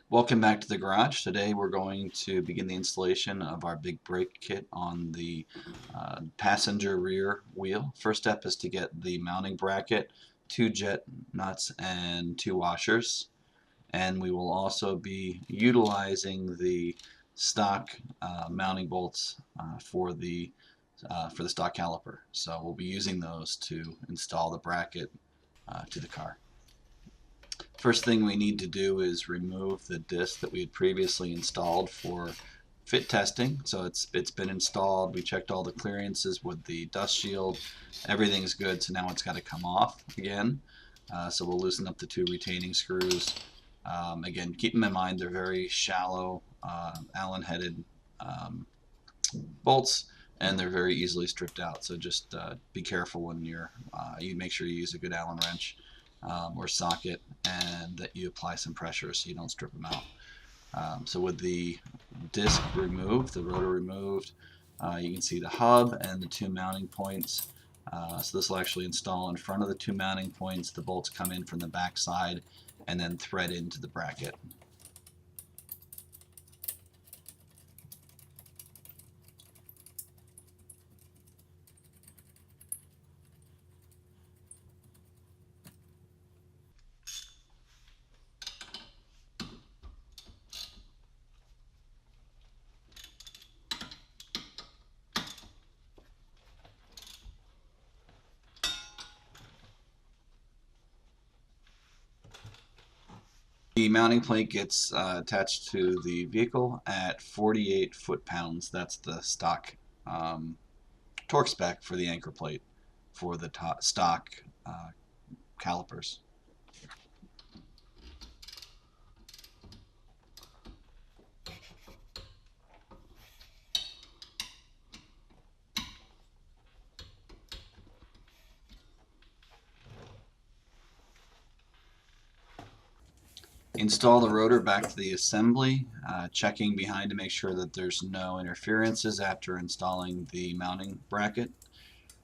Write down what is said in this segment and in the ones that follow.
Welcome back to the garage. Today we're going to begin the installation of our big brake kit on the passenger rear wheel. First step is to get the mounting bracket, 2 jet nuts and 2 washers, and we will also be utilizing the stock mounting bolts for the stock caliper. So we'll be using those to install the bracket to the car. First thing we need to do is remove the disc that we had previously installed for fit testing. So it's been installed. We checked all the clearances with the dust shield. Everything's good, so now it's got to come off again. So we'll loosen up the 2 retaining screws. Again, keep them in mind they're very shallow Allen-headed bolts, and they're very easily stripped out. So just be careful when you make sure you use a good Allen wrench or socket, and that you apply some pressure so you don't strip them out. So with the disc removed, the rotor removed, you can see the hub and the 2 mounting points. So this will actually install in front of the 2 mounting points. The bolts come in from the back side and then thread into the bracket. The mounting plate gets attached to the vehicle at 48 foot-pounds. That's the stock torque spec for the anchor plate for the stock calipers. Install the rotor back to the assembly, checking behind to make sure that there's no interferences after installing the mounting bracket,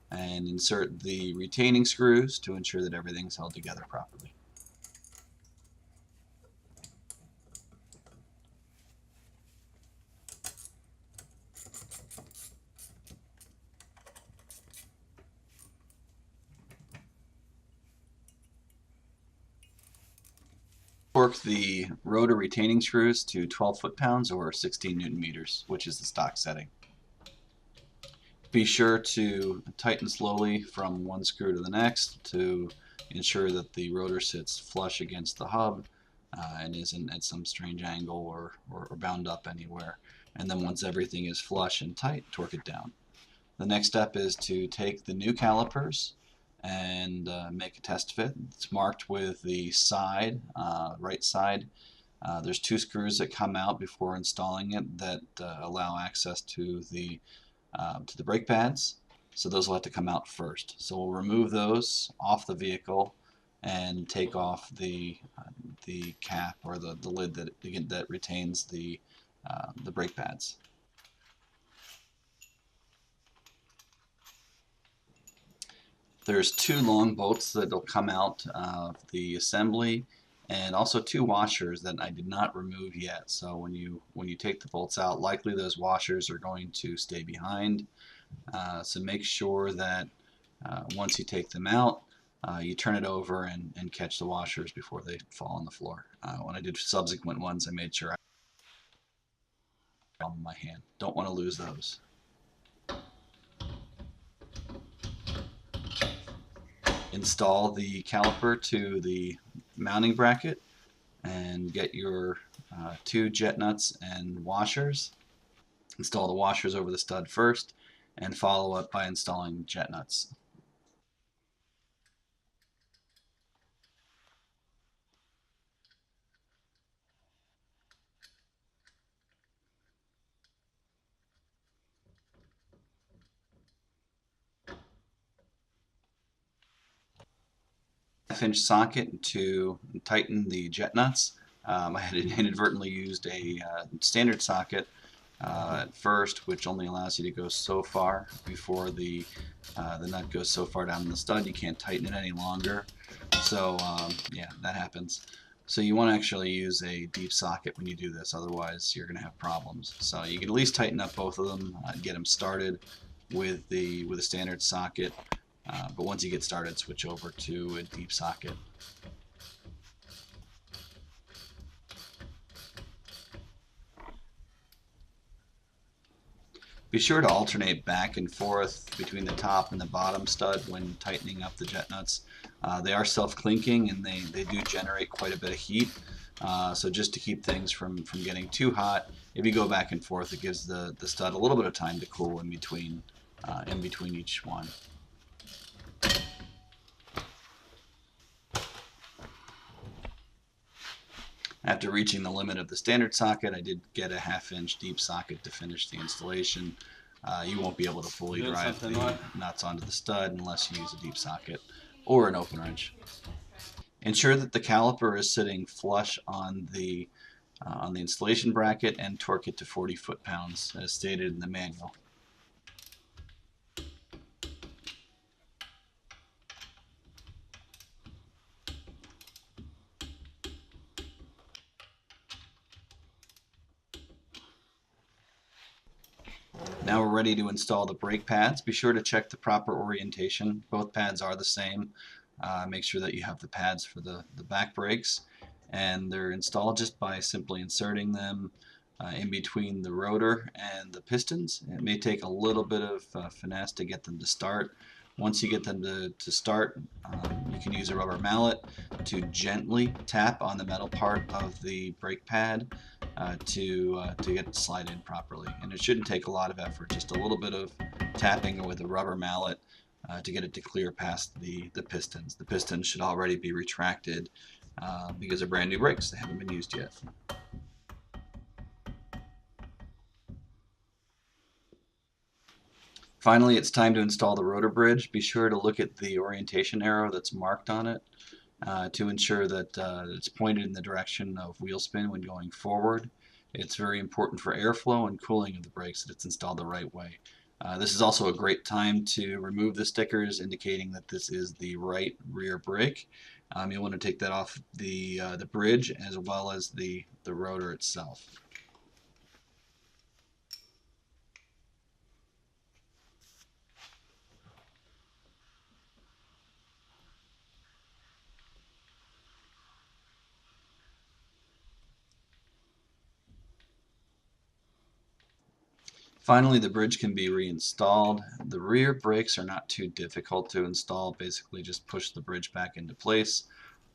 and insert the retaining screws to ensure that everything's held together properly. Torque the rotor retaining screws to 12 foot-pounds or 16 Newton meters, which is the stock setting. Be sure to tighten slowly from one screw to the next to ensure that the rotor sits flush against the hub and isn't at some strange angle or bound up anywhere. And then once everything is flush and tight, torque it down. The next step is to take the new calipers and make a test fit. It's marked with the side, right side. There's 2 screws that come out before installing it that allow access to the brake pads. So those will have to come out first. So we'll remove those off the vehicle and take off the cap or the lid that retains the brake pads. There's 2 long bolts that will come out of the assembly, and also 2 washers that I did not remove yet. So when you take the bolts out, likely those washers are going to stay behind. So make sure that once you take them out, you turn it over and catch the washers before they fall on the floor. When I did subsequent ones, I made sure I had them in my hand. Don't want to lose those. Install the caliper to the mounting bracket and get your 2 jet nuts and washers. Install the washers over the stud first and follow up by installing jet nuts. Half-inch socket to tighten the jet nuts. I had inadvertently used a standard socket at first, which only allows you to go so far before the nut goes so far down in the stud you can't tighten it any longer. So yeah, that happens. So you want to actually use a deep socket when you do this, otherwise you're going to have problems. So you can at least tighten up both of them, get them started with a standard socket, but once you get started, switch over to a deep socket. Be sure to alternate back and forth between the top and the bottom stud when tightening up the jet nuts. They are self-clinking and they do generate quite a bit of heat. So just to keep things from getting too hot, if you go back and forth, it gives the stud a little bit of time to cool in between each one. After reaching the limit of the standard socket, I did get a 1/2 inch deep socket to finish the installation. You won't be able to fully drive the nuts onto the stud unless you use a deep socket or an open wrench. Ensure that the caliper is sitting flush on the installation bracket and torque it to 40 foot-pounds as stated in the manual. Now we're ready to install the brake pads. Be sure to check the proper orientation. Both pads are the same. Make sure that you have the pads for the back brakes, and they're installed just by simply inserting them in between the rotor and the pistons. It may take a little bit of finesse to get them to start. Once you get them to start, you can use a rubber mallet to gently tap on the metal part of the brake pad to get it to slide in properly. And it shouldn't take a lot of effort, just a little bit of tapping with a rubber mallet to get it to clear past the pistons. The pistons should already be retracted because they're brand new brakes. They haven't been used yet. Finally, it's time to install the rotor bridge. Be sure to look at the orientation arrow that's marked on it to ensure that it's pointed in the direction of wheel spin when going forward. It's very important for airflow and cooling of the brakes that it's installed the right way. This is also a great time to remove the stickers indicating that this is the right rear brake. You'll want to take that off the bridge as well as the rotor itself. Finally, the bridge can be reinstalled. The rear brakes are not too difficult to install. Basically, just push the bridge back into place,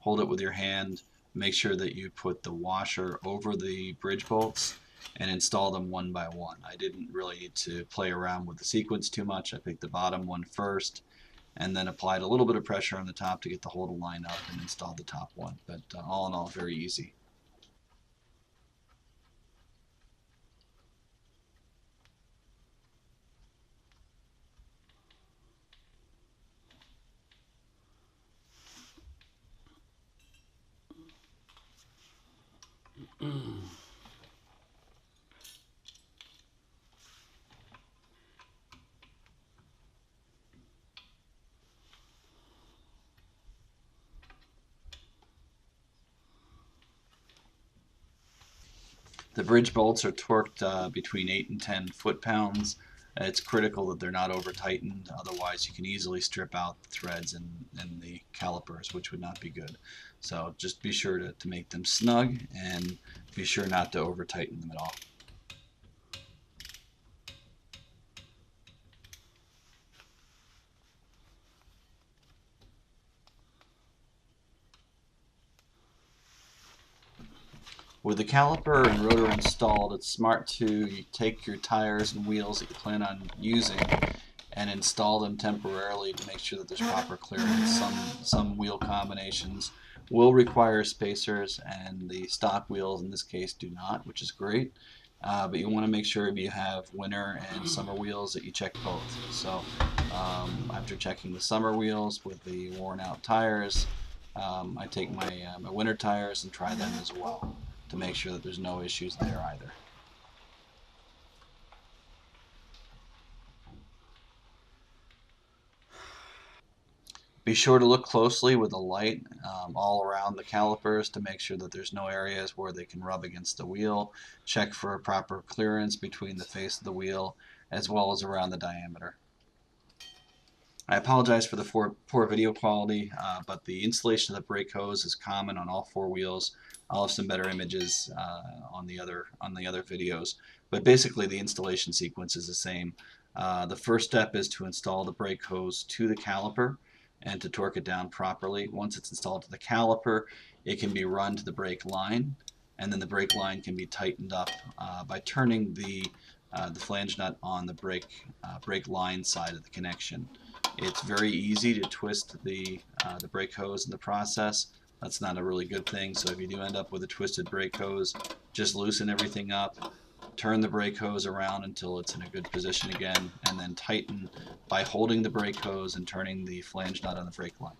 hold it with your hand, make sure that you put the washer over the bridge bolts, and install them one by one. I didn't really need to play around with the sequence too much. I picked the bottom one first, and then applied a little bit of pressure on the top to get the hole to line up and installed the top one. But all in all, very easy. The bridge bolts are torqued between 8 and 10 foot-pounds. It's critical that they're not over-tightened, otherwise you can easily strip out the threads and the calipers, which would not be good. So just be sure to make them snug and be sure not to over-tighten them at all. With the caliper and rotor installed, it's smart to take your tires and wheels that you plan on using and install them temporarily to make sure that there's proper clearance. Some wheel combinations will require spacers, and the stock wheels in this case do not, which is great. But you want to make sure if you have winter and summer wheels that you check both. So after checking the summer wheels with the worn out tires, I take my winter tires and try them as well to make sure that there's no issues there either. Be sure to look closely with a light all around the calipers to make sure that there's no areas where they can rub against the wheel. Check for a proper clearance between the face of the wheel as well as around the diameter. I apologize for the poor video quality, but the installation of the brake hose is common on all four wheels. I'll have some better images on the other videos, but basically the installation sequence is the same. The first step is to install the brake hose to the caliper and to torque it down properly. Once it's installed to the caliper, it can be run to the brake line, and then the brake line can be tightened up by turning the flange nut on the brake line side of the connection. It's very easy to twist the brake hose in the process. That's not a really good thing, so if you do end up with a twisted brake hose, just loosen everything up, turn the brake hose around until it's in a good position again, and then tighten by holding the brake hose and turning the flange nut on the brake line.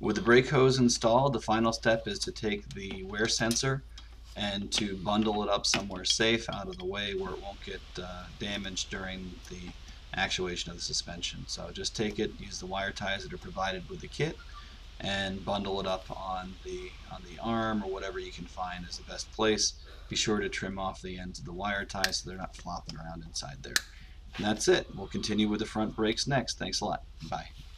With the brake hose installed, the final step is to take the wear sensor and to bundle it up somewhere safe out of the way where it won't get damaged during the actuation of the suspension. So just take it, use the wire ties that are provided with the kit, and bundle it up on the arm or whatever you can find is the best place. Be sure to trim off the ends of the wire ties so they're not flopping around inside there. And that's it. We'll continue with the front brakes next. Thanks a lot. Bye.